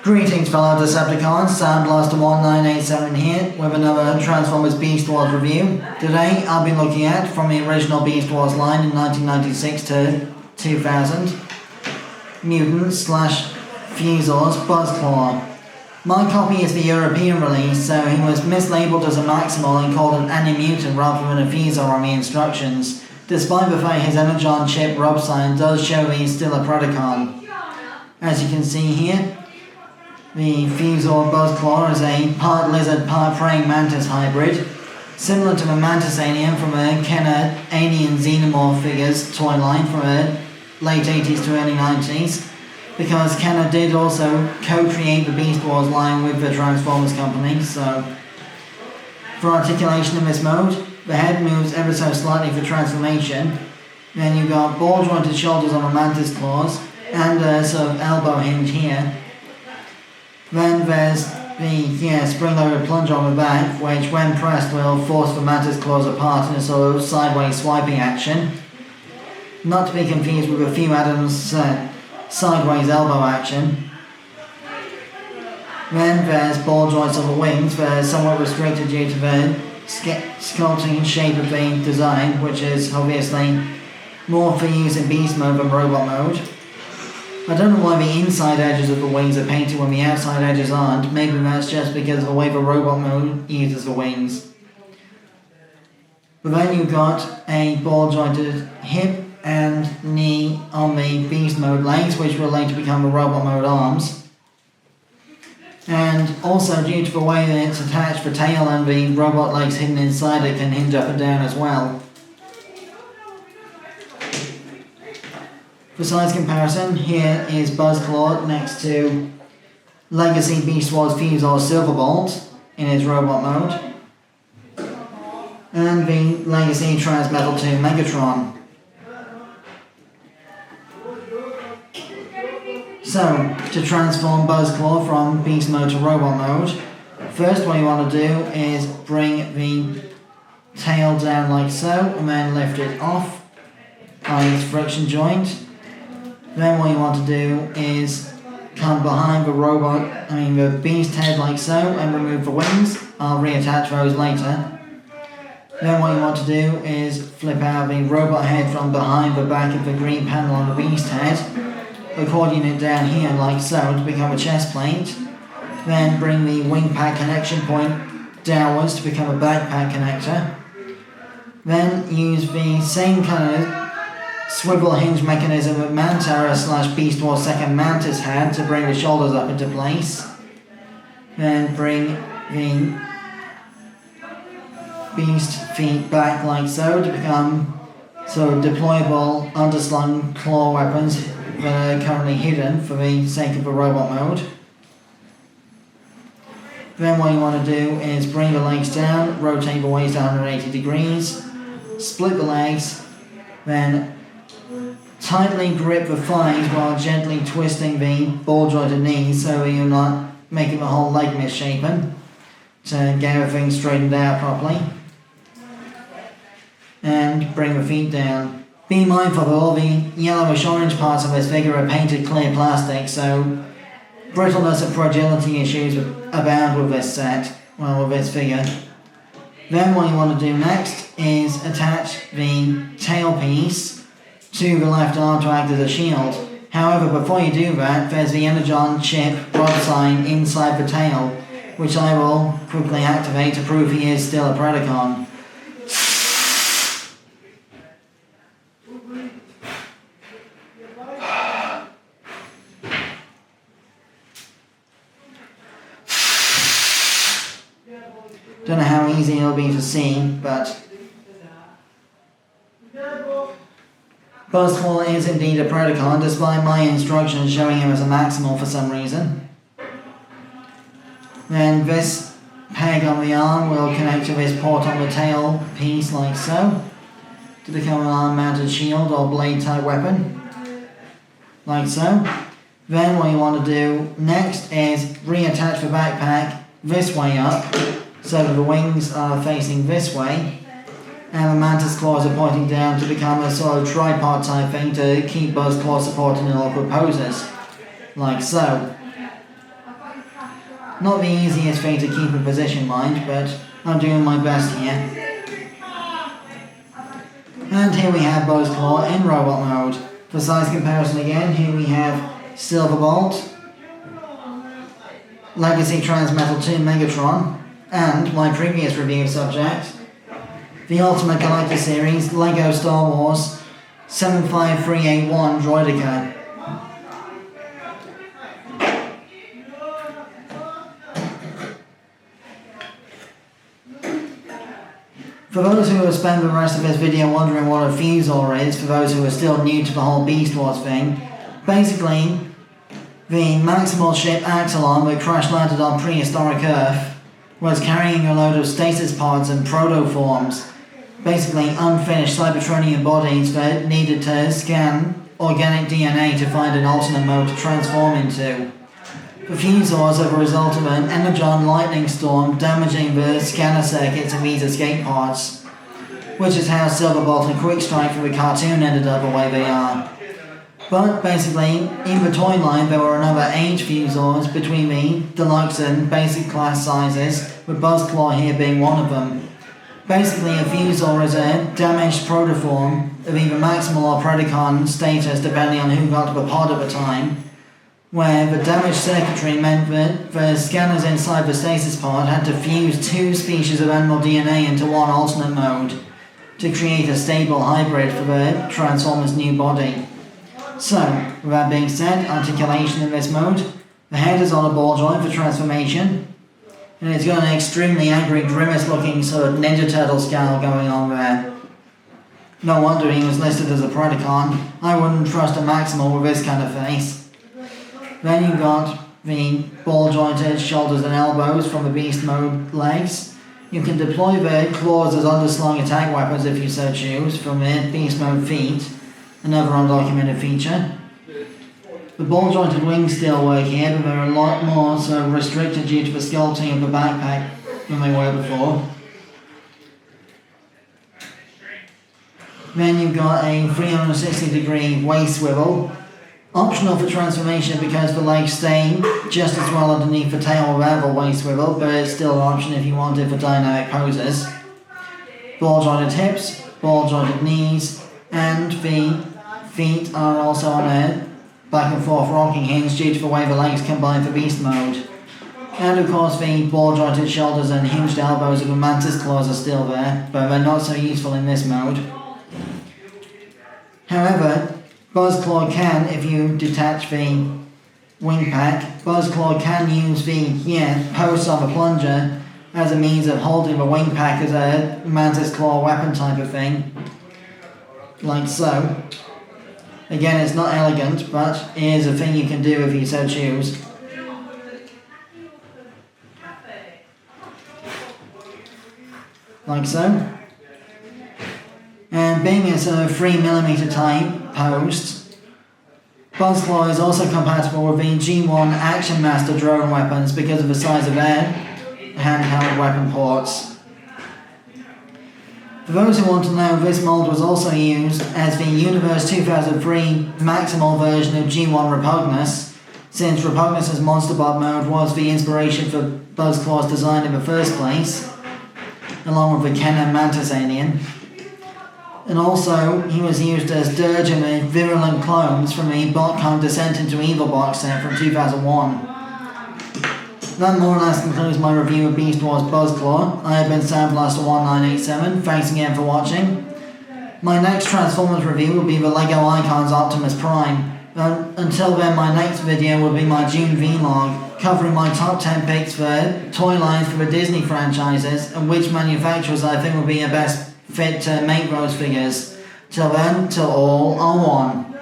Greetings fellow Decepticons, Sandblaster1987 here with another Transformers Beast Wars review. Today I'll be looking at, from the original Beast Wars line in 1996 to 2000, Mutants / Fuzors Buzzclaw. My copy is the European release, so he was mislabeled as a Maximal and called an Ani-Mutant rather than a Fuzor on the instructions, despite the fact his Energon chip rub sign does show that he's still a Predacon. As you can see here, the Fuzor Buzzclaw is a part lizard, part praying mantis hybrid, similar to the mantis alien from the Kenner Alien Xenomorph figures toy line from the late 80s to early 90s, because Kenner did also co-create the Beast Wars line with the Transformers company. So for articulation in this mode, the head moves ever so slightly for transformation. Then you've got ball jointed shoulders on the mantis claws and a sort of elbow hinge here. Then there's the spring-loaded plunge on the back, which when pressed will force the mantis claws apart in a sort of sideways swiping action. Not to be confused with a few Adams sideways elbow action. Then there's ball joints on the wings. They're somewhat restricted due to the sculpting shape of the design, which is obviously more for use in beast mode than robot mode. I don't know why the inside edges of the wings are painted when the outside edges aren't. Maybe that's just because of the way the robot mode uses the wings. But then you've got a ball jointed hip and knee on the beast mode legs, which will later become the robot mode arms. And also due to the way that it's attached, the tail and the robot legs hidden inside it can hinge up and down as well. For size comparison, here is Buzzclaw next to Legacy Beast Wars Fuzor Silverbolt in his robot mode, and the Legacy Transmetal II Megatron. So, to transform Buzzclaw from beast mode to robot mode, first what you want to do is bring the tail down like so, and then lift it off by its friction joint. Then what you want to do is come behind the beast head like so, and remove the wings. I'll reattach those later. Then what you want to do is flip out the robot head from behind the back of the green panel on the beast head, accordion it down here like so to become a chest plate. Then bring the wing pack connection point downwards to become a backpack connector. Then use the same kind of swivel hinge mechanism that Mantara / Beast Wars second Mantis had to bring the shoulders up into place. Then bring the beast feet back like so to become sort of deployable underslung claw weapons that are currently hidden for the sake of the robot mode. Then what you want to do is bring the legs down, rotate the waist 180 degrees, split the legs, then tightly grip the thighs while gently twisting the ball jointed knees so you're not making the whole leg misshapen, to get everything straightened out properly. And bring the feet down. Be mindful that all the yellowish orange parts of this figure are painted clear plastic, so brittleness and fragility issues abound with this set, with this figure. Then what you want to do next is attach the tailpiece to the left arm to act as a shield. However, before you do that, there's the Energon chip rod sign inside the tail, which I will quickly activate to prove he is still a Predacon. Don't know how easy it'll be to see, but Buzzclaw is indeed a Predacon, despite my instructions showing him as a Maximal for some reason. Then this peg on the arm will connect to this port on the tail piece like so, to become an arm-mounted shield or blade-type weapon, like so. Then what you want to do next is reattach the backpack this way up, so that the wings are facing this way, and the mantis claws are pointing down to become a sort of tripod type thing to keep Buzzclaw supported in awkward poses, like so. Not the easiest thing to keep in position, mind, but I'm doing my best here. And here we have Buzzclaw in robot mode. For size comparison again, here we have Silverbolt, Legacy Transmetal II Megatron, and my previous review subject, the Ultimate Collector Series LEGO Star Wars 75381 Droideka. For those who have spent the rest of this video wondering what a Fuzor is, for those who are still new to the whole Beast Wars thing, basically, the Maximal ship Axelon that crash landed on prehistoric Earth was carrying a load of stasis pods and protoforms, basically unfinished Cybertronian bodies that needed to scan organic DNA to find an alternate mode to transform into. The Fuzors are the result of an energon lightning storm damaging the scanner circuits of these escape pods, which is how Silverbolt and Quickstrike from the cartoon ended up the way they are. But basically, in the toy line there were another 8 Fuzors between the deluxe and basic class sizes, with Buzzclaw here being one of them. Basically, a Fuzor is a damaged protoform of either Maximal or Predacon status depending on who got to the pod at the time, where the damaged circuitry meant that the scanners inside the stasis pod had to fuse 2 species of animal DNA into one alternate mode to create a stable hybrid for the Transformer's new body. So, with that being said, articulation in this mode, the head is on a ball joint for transformation, and it's got an extremely angry, grimace looking sort of Ninja Turtle scowl going on there. No wonder he was listed as a Predacon. I wouldn't trust a Maximal with this kind of face. Then you've got the ball jointed shoulders and elbows from the Beast Mode legs. You can deploy the claws as underslung attack weapons if you so choose from the Beast Mode feet, another undocumented feature. The ball jointed wings still work here, but they're a lot more so restricted due to the sculpting of the backpack than they were before. Then you've got a 360-degree waist swivel. Optional for transformation because the legs stay just as well underneath the tail without the waist swivel, but it's still an option if you want it for dynamic poses. Ball jointed hips, ball jointed knees, and the feet are also on a back and forth rocking hinge due to the way the legs combine for Beast Mode. And of course the ball jointed shoulders and hinged elbows of the mantis claws are still there, but they're not so useful in this mode. However, Buzzclaw can, if you detach the wing pack, Buzzclaw can use the posts on the plunger as a means of holding the wing pack as a mantis claw weapon type of thing. Like so. Again, it's not elegant, but it is a thing you can do if you so choose. Like so. And being it's a 3mm type post, Buzzclaw is also compatible with the G1 Action Master drone weapons because of the size of their handheld weapon ports. For those who want to know, this mold was also used as the Universe 2003 Maximal version of G1 Repugnus, since Repugnus's Monsterbot mode was the inspiration for Buzzclaw's design in the first place, along with the Ken and Mantis alien. And also, he was used as Dirge in the Virulent Clones from the BotCon Descent into Evil box set from 2001. That more or less concludes my review of Beast Wars Buzzclaw. I have been Sandblaster1987, thanks again for watching. My next Transformers review will be the LEGO Icons Optimus Prime. Until then, my next video will be my June vlog, covering my top 10 picks for toy lines for the Disney franchises, and which manufacturers I think will be the best fit to make those figures. Till then, till all are one.